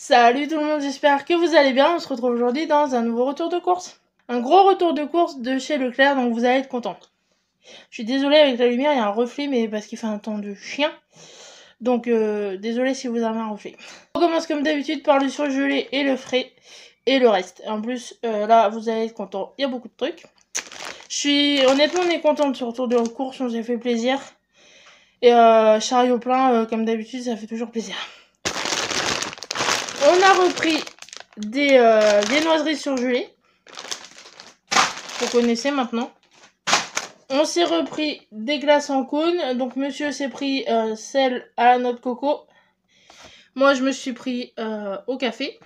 Salut tout le monde, j'espère que vous allez bien. On se retrouve aujourd'hui dans un nouveau retour de course. Un gros retour de course de chez Leclerc, donc vous allez être contents. Je suis désolée avec la lumière, il y a un reflet, mais parce qu'il fait un temps de chien. Donc désolée si vous avez un reflet. On commence comme d'habitude par le surgelé et le frais et le reste. En plus, là, vous allez être contents, il y a beaucoup de trucs. Honnêtement, on est content de ce retour de course, on s'est fait plaisir. Et chariot plein, comme d'habitude, ça fait toujours plaisir. On a repris des noiseries surgelées. Vous connaissez maintenant. On s'est repris des glaces en cône. Donc monsieur s'est pris celle à la noix de coco. Moi je me suis pris au café.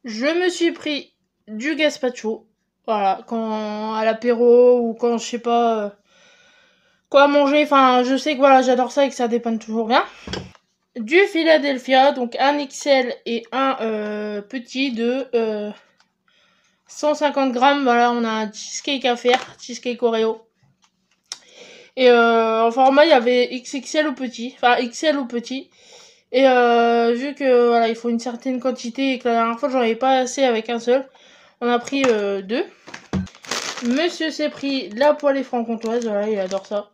Je me suis pris du gazpacho. Voilà, quand à l'apéro ou quand je sais pas quoi manger. Enfin je sais que voilà, j'adore ça et que ça dépanne toujours bien. Du Philadelphia, donc un XL et un petit de 150 grammes. Voilà, on a un cheesecake à faire, cheesecake Oreo. Et en format, il y avait XXL ou petit, enfin XL ou petit. Et vu que voilà, il faut une certaine quantité et que la dernière fois j'en avais pas assez avec un seul, on a pris deux. Monsieur s'est pris de la poêlée franc-comtoise, voilà, il adore ça.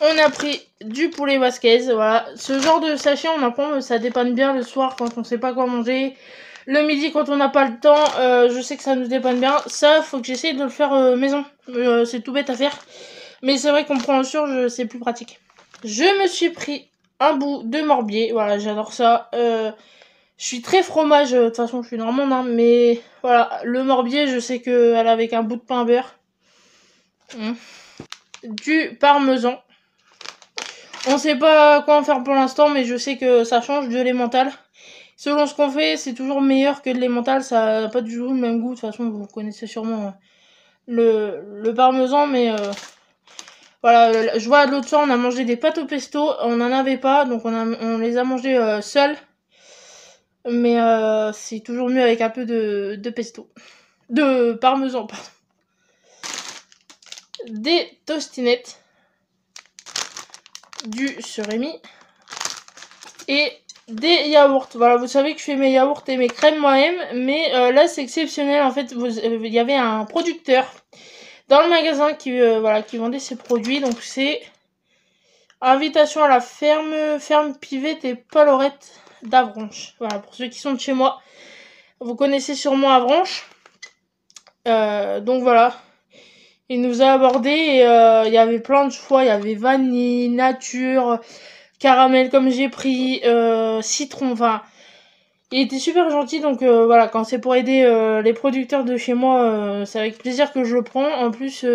On a pris du poulet basquez, voilà. Ce genre de sachet, on apprend, ça dépanne bien le soir quand on sait pas quoi manger. Le midi, quand on n'a pas le temps, je sais que ça nous dépanne bien. Ça, faut que j'essaye de le faire maison. C'est tout bête à faire. Mais c'est vrai qu'on prend en surge, c'est plus pratique. Je me suis pris un bout de morbier. Voilà, j'adore ça. Je suis très fromage, de toute façon, je suis normande, hein, mais voilà, le morbier, je sais qu'elle avec un bout de pain beurre. Du parmesan. On sait pas quoi en faire pour l'instant, mais je sais que ça change de l'emmental. Selon ce qu'on fait, c'est toujours meilleur que de l'emmental. Ça n'a pas du tout le même goût. De toute façon, vous connaissez sûrement le parmesan, mais voilà. Je vois l'autre soir, on a mangé des pâtes au pesto. On n'en avait pas, donc on les a mangées seules. Mais c'est toujours mieux avec un peu de pesto. De parmesan, pardon. Des tostinettes. Du surimi. Et des yaourts. Voilà, vous savez que je fais mes yaourts et mes crèmes moi-même. Mais là, c'est exceptionnel. En fait, il y avait un producteur dans le magasin qui vendait ses produits. Donc, c'est invitation à la ferme Pivette et Palorette d'Avranches. Voilà, pour ceux qui sont de chez moi. Vous connaissez sûrement Avranches. Donc, voilà. Il nous a abordé et il y avait plein de choix. Il y avait vanille, nature, caramel comme j'ai pris, citron, enfin... Il était super gentil, donc voilà, quand c'est pour aider les producteurs de chez moi, c'est avec plaisir que je le prends. En plus,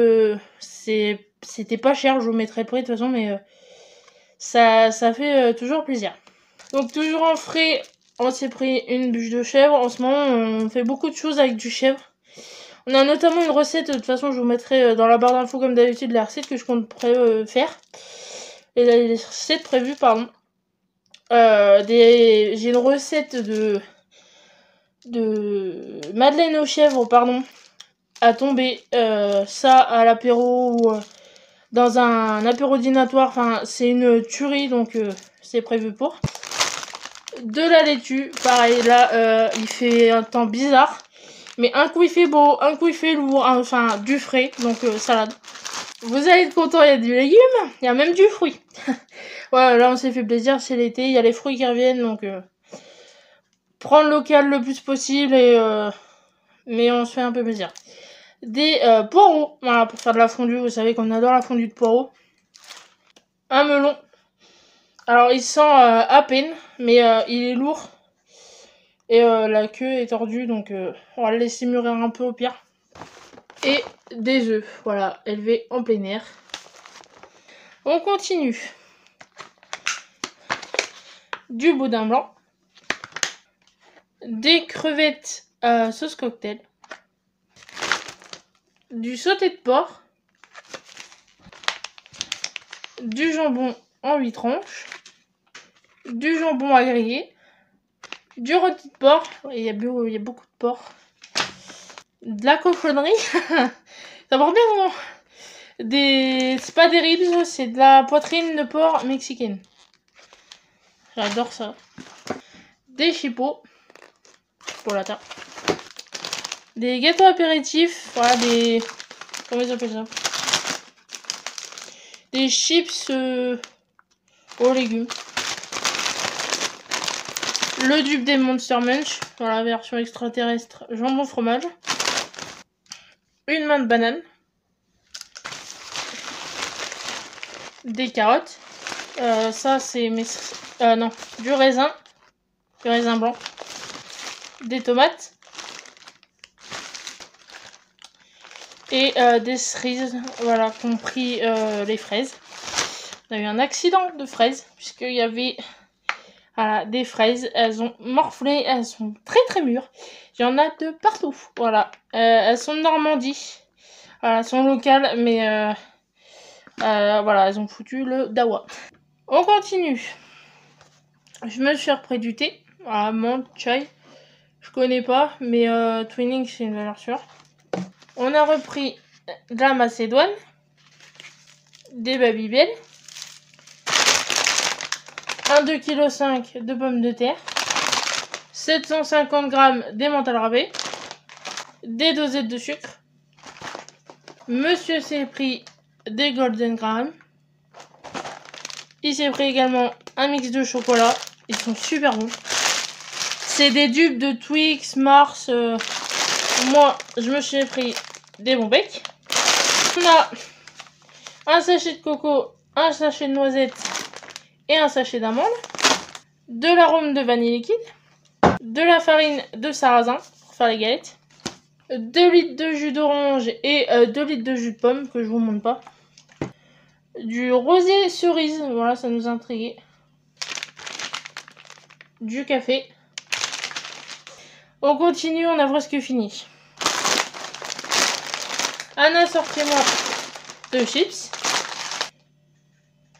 c'était pas cher, je vous mettrai le prix de toute façon, mais ça fait toujours plaisir. Donc toujours en frais, on s'est pris une bûche de chèvre. En ce moment, on fait beaucoup de choses avec du chèvre. On a notamment une recette, de toute façon, je vous mettrai dans la barre d'infos comme d'habitude la recette que je compte faire. Et les recettes prévues, pardon. J'ai une recette de madeleine aux chèvres, pardon, à tomber. Ça à l'apéro ou dans un apéro dînatoire. Enfin, c'est une tuerie, donc c'est prévu pour. De la laitue, pareil, là, il fait un temps bizarre. Mais un coup il fait beau, un coup il fait lourd, enfin du frais, donc salade. Vous allez être content, il y a du légume, il y a même du fruit. Voilà, là on s'est fait plaisir, c'est l'été, il y a les fruits qui reviennent, donc prendre local le plus possible, mais on se fait un peu plaisir. Des poireaux, voilà, pour faire de la fondue, vous savez qu'on adore la fondue de poireaux. Un melon, alors il sent à peine, mais il est lourd. Et la queue est tordue, donc on va le laisser mûrir un peu au pire. Et des œufs, voilà, élevés en plein air. On continue. Du boudin blanc. Des crevettes à sauce cocktail. Du sauté de porc. Du jambon en 8 tranches. Du jambon à griller. Du rôti de porc. Il y a beaucoup de porc. De la cochonnerie. Ça porte bien, non? C'est pas des ribs, c'est de la poitrine de porc mexicaine. J'adore ça. des chipots pour la tarte, des gâteaux apéritifs, voilà, des... comment ils appellent ça? Des chips aux légumes. Le dupe des Monster Munch, voilà, version extraterrestre, jambon fromage. Une main de banane. Des carottes. Ça c'est mes... non, du raisin blanc. Des tomates. Et des cerises, voilà, compris les fraises. On a eu un accident de fraises, puisqu'il y avait voilà, des fraises, elles ont morflé, elles sont très très mûres. Il y en a de partout, voilà. Elles sont de Normandie, voilà, elles sont locales, mais voilà, elles ont foutu le dawa. On continue. Je me suis repris du thé, voilà, menthe, chai. Je connais pas, mais Twinings c'est une valeur sûre. On a repris de la macédoine, des Babybel, un 2,5 kg de pommes de terre, 750 g d'emmental râpé, des dosettes de sucre. Monsieur s'est pris des Golden Graham. Il s'est pris également un mix de chocolat. Ils sont super bons. C'est des dupes de Twix, Mars. Moi, je me suis pris des bons becs. On a un sachet de coco, un sachet de noisettes et un sachet d'amandes. De l'arôme de vanille liquide. De la farine de sarrasin pour faire les galettes. 2 litres de jus d'orange et 2 litres de jus de pomme que je vous montre pas. Du rosé cerise, voilà, ça nous intriguait. Du café. On continue, on a presque fini. Un assortiment de chips.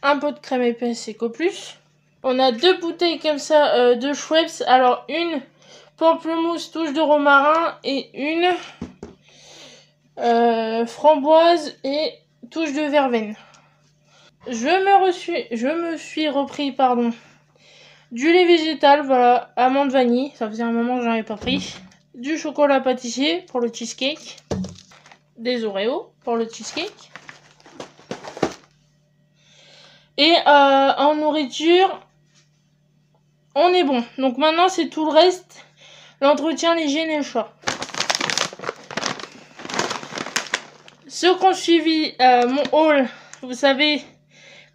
Un pot de crème épaisse Eco Plus. On a 2 bouteilles comme ça de Schweppes. Alors une pamplemousse touche de romarin et une framboise et touche de verveine. Je me suis repris du lait végétal, voilà, amande vanille, ça faisait un moment que j'en avais pas pris. Du chocolat pâtissier pour le cheesecake. Des Oreos pour le cheesecake. Et en nourriture, on est bon. Donc maintenant c'est tout le reste, l'entretien, l'hygiène et le choix. Ceux qui ont suivi mon haul, vous savez,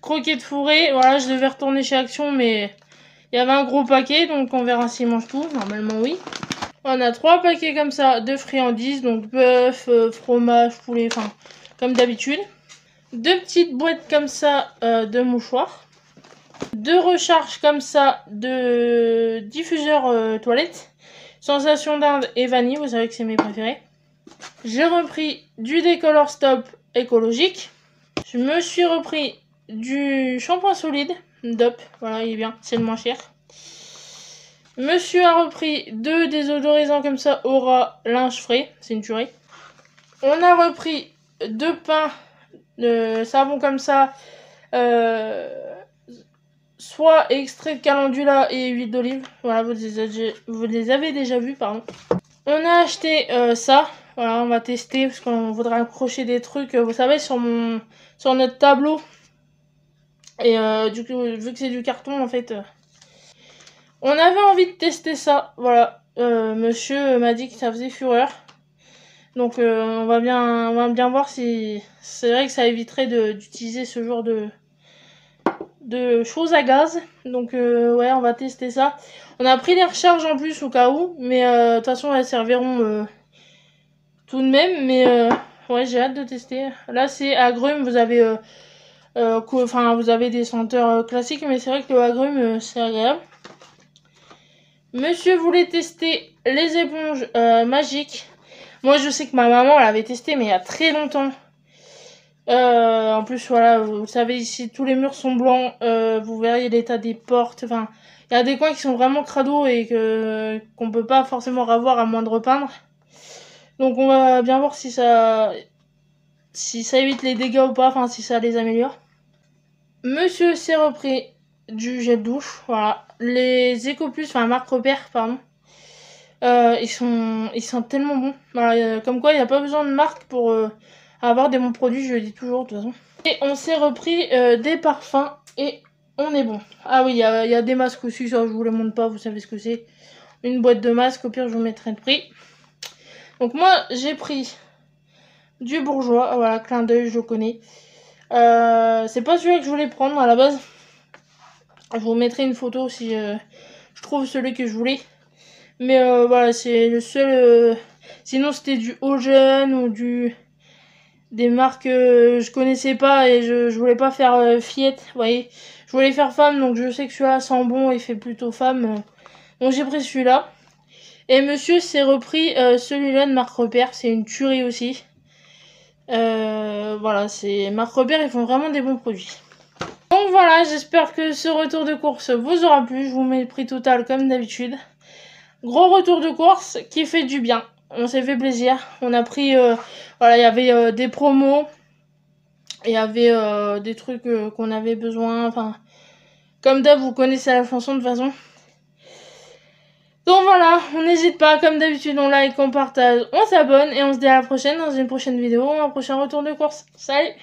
croquettes fourrées, voilà, je devais retourner chez Action, mais il y avait un gros paquet, donc on verra s'ils mangent tout, normalement oui. On a 3 paquets comme ça de friandises, donc bœuf, fromage, poulet, enfin, comme d'habitude. 2 petites boîtes comme ça de mouchoirs. 2 recharges comme ça de diffuseurs toilettes. Sensation d'Inde et vanille, vous savez que c'est mes préférés. J'ai repris du Décolor Stop écologique. Je me suis repris du shampoing solide DOP, voilà, il est bien, c'est le moins cher. Monsieur a repris 2 désodorisants comme ça, Aura linge frais, c'est une tuerie. On a repris 2 pains de savon comme ça, soit extrait de calendula et huile d'olive. Voilà, vous les avez déjà vus, pardon. On a acheté ça, voilà, on va tester parce qu'on voudra accrocher des trucs, vous savez, sur notre tableau. Et du coup, vu que c'est du carton, en fait, on avait envie de tester ça. Voilà, monsieur m'a dit que ça faisait fureur. Donc on va bien voir si c'est vrai que ça éviterait d'utiliser ce genre de choses à gaz. Donc ouais, on va tester ça. On a pris les recharges en plus au cas où, mais de toute façon elles serviront tout de même. Mais ouais, j'ai hâte de tester. Là c'est agrumes, vous avez vous avez des senteurs classiques, mais c'est vrai que le agrume c'est agréable. Monsieur voulait tester les éponges magiques. Moi je sais que ma maman l'avait testé, mais il y a très longtemps. En plus voilà, vous savez, ici tous les murs sont blancs, vous verriez l'état des portes, enfin il y a des coins qui sont vraiment crado et qu'on peut pas forcément revoir à moins de repeindre. Donc on va bien voir si ça évite les dégâts ou pas, enfin si ça les améliore. Monsieur s'est repris du gel douche. Voilà. Les Ecoplus, enfin marque Repère, pardon. Ils sont tellement bons. Voilà, comme quoi, il n'y a pas besoin de marque pour avoir des bons produits, je le dis toujours de toute façon. Et on s'est repris des parfums et on est bon. Ah oui, il y a des masques aussi, ça je vous les montre pas, vous savez ce que c'est. Une boîte de masques, au pire je vous mettrai le prix. Donc moi, j'ai pris du Bourjois, voilà, clin d'œil, je le connais. C'est pas celui que je voulais prendre à la base. Je vous mettrai une photo si je trouve celui que je voulais. Mais voilà, c'est le seul. Sinon, c'était du Ocean ou des marques que je connaissais pas et je voulais pas faire fillette, vous voyez. Je voulais faire femme, donc je sais que celui-là sent bon et fait plutôt femme. Donc j'ai pris celui-là. Et monsieur s'est repris celui-là de marque Repère, c'est une tuerie aussi. Voilà, c'est marque Repère, ils font vraiment des bons produits. Donc voilà, j'espère que ce retour de course vous aura plu. Je vous mets le prix total comme d'habitude. Gros retour de course qui fait du bien. On s'est fait plaisir. On a pris... voilà, il y avait des promos. Il y avait des trucs qu'on avait besoin. Enfin, comme d'hab, vous connaissez la chanson de toute façon. Donc voilà, on n'hésite pas. Comme d'habitude, on like, on partage, on s'abonne. Et on se dit à la prochaine dans une prochaine vidéo, un prochain retour de course. Salut!